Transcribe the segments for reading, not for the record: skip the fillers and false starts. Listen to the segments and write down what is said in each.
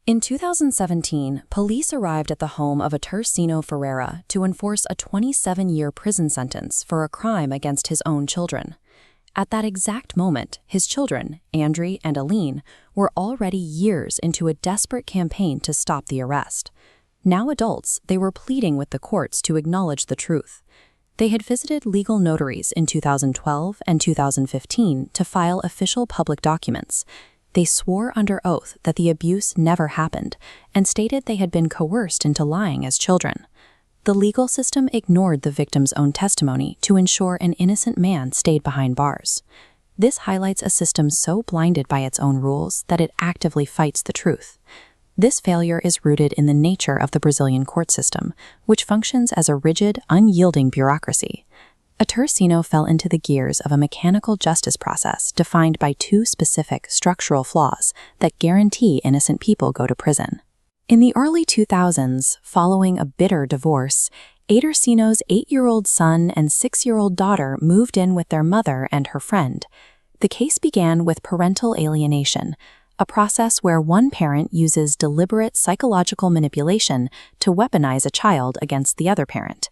In 2017, police arrived at the home of Tercino Ferreira to enforce a 27-year prison sentence for a crime against his own children. At that exact moment, his children, Andri and Aline, were already years into a desperate campaign to stop the arrest. Now adults, they were pleading with the courts to acknowledge the truth. They had visited legal notaries in 2012 and 2015 to file official public documents. They swore under oath that the abuse never happened and stated they had been coerced into lying as children. The legal system ignored the victim's own testimony to ensure an innocent man stayed behind bars. This highlights a system so blinded by its own rules that it actively fights the truth. This failure is rooted in the nature of the Brazilian court system, which functions as a rigid, unyielding bureaucracy. Tercino fell into the gears of a mechanical justice process defined by two specific structural flaws that guarantee innocent people go to prison. In the early 2000s, following a bitter divorce, Tercino's 8-year-old son and 6-year-old daughter moved in with their mother and her friend. The case began with parental alienation, a process where one parent uses deliberate psychological manipulation to weaponize a child against the other parent.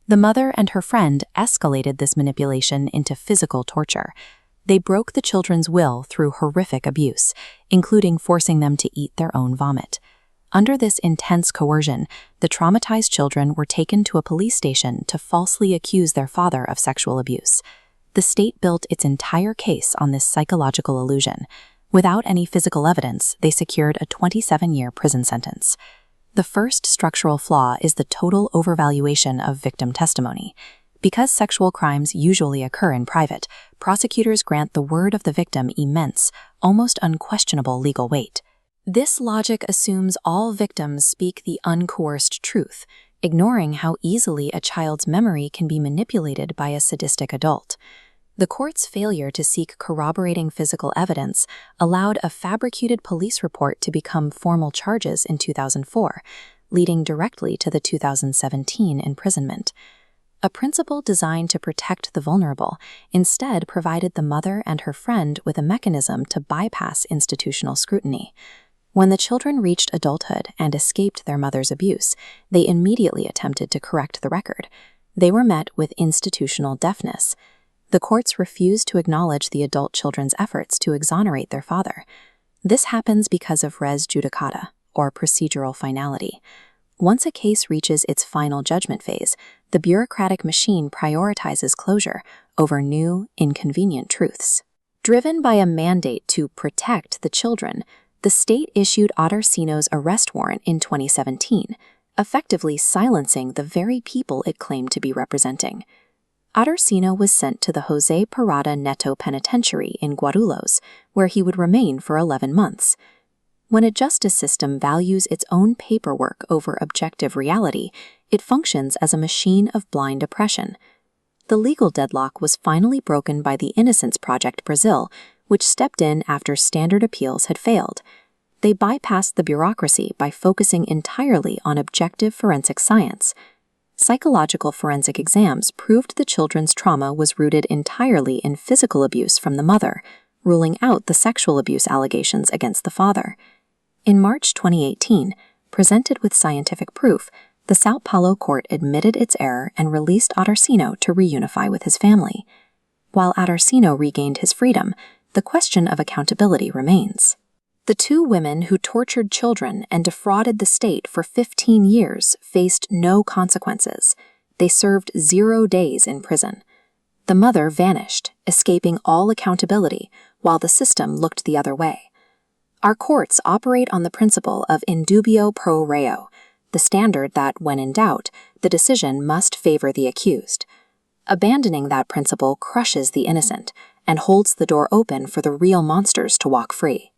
The mother and her friend escalated this manipulation into physical torture. They broke the children's will through horrific abuse, including forcing them to eat their own vomit. Under this intense coercion, the traumatized children were taken to a police station to falsely accuse their father of sexual abuse. The state built its entire case on this psychological illusion. Without any physical evidence, they secured a 27-year prison sentence. The first structural flaw is the total overvaluation of victim testimony. Because sexual crimes usually occur in private, prosecutors grant the word of the victim immense, almost unquestionable legal weight. This logic assumes all victims speak the uncoerced truth, ignoring how easily a child's memory can be manipulated by a sadistic adult. The court's failure to seek corroborating physical evidence allowed a fabricated police report to become formal charges in 2004, leading directly to the 2017 imprisonment. A principle designed to protect the vulnerable instead provided the mother and her friend with a mechanism to bypass institutional scrutiny. When the children reached adulthood and escaped their mother's abuse, they immediately attempted to correct the record. They were met with institutional deafness. The courts refused to acknowledge the adult children's efforts to exonerate their father. This happens because of res judicata, or procedural finality. Once a case reaches its final judgment phase, the bureaucratic machine prioritizes closure over new, inconvenient truths. Driven by a mandate to protect the children, the state issued Tercino's arrest warrant in 2017, effectively silencing the very people it claimed to be representing. Tercino was sent to the José Parada Neto Penitentiary in Guarulhos, where he would remain for 11 months. When a justice system values its own paperwork over objective reality, it functions as a machine of blind oppression. The legal deadlock was finally broken by the Innocence Project Brazil, which stepped in after standard appeals had failed. They bypassed the bureaucracy by focusing entirely on objective forensic science. Psychological forensic exams proved the children's trauma was rooted entirely in physical abuse from the mother, ruling out the sexual abuse allegations against the father. In March 2018, presented with scientific proof, the São Paulo court admitted its error and released Tercino to reunify with his family. While Tercino regained his freedom, the question of accountability remains. The two women who tortured children and defrauded the state for 15 years faced no consequences. They served 0 days in prison. The mother vanished, escaping all accountability, while the system looked the other way. Our courts operate on the principle of in dubio pro reo, the standard that, when in doubt, the decision must favor the accused. Abandoning that principle crushes the innocent and holds the door open for the real monsters to walk free.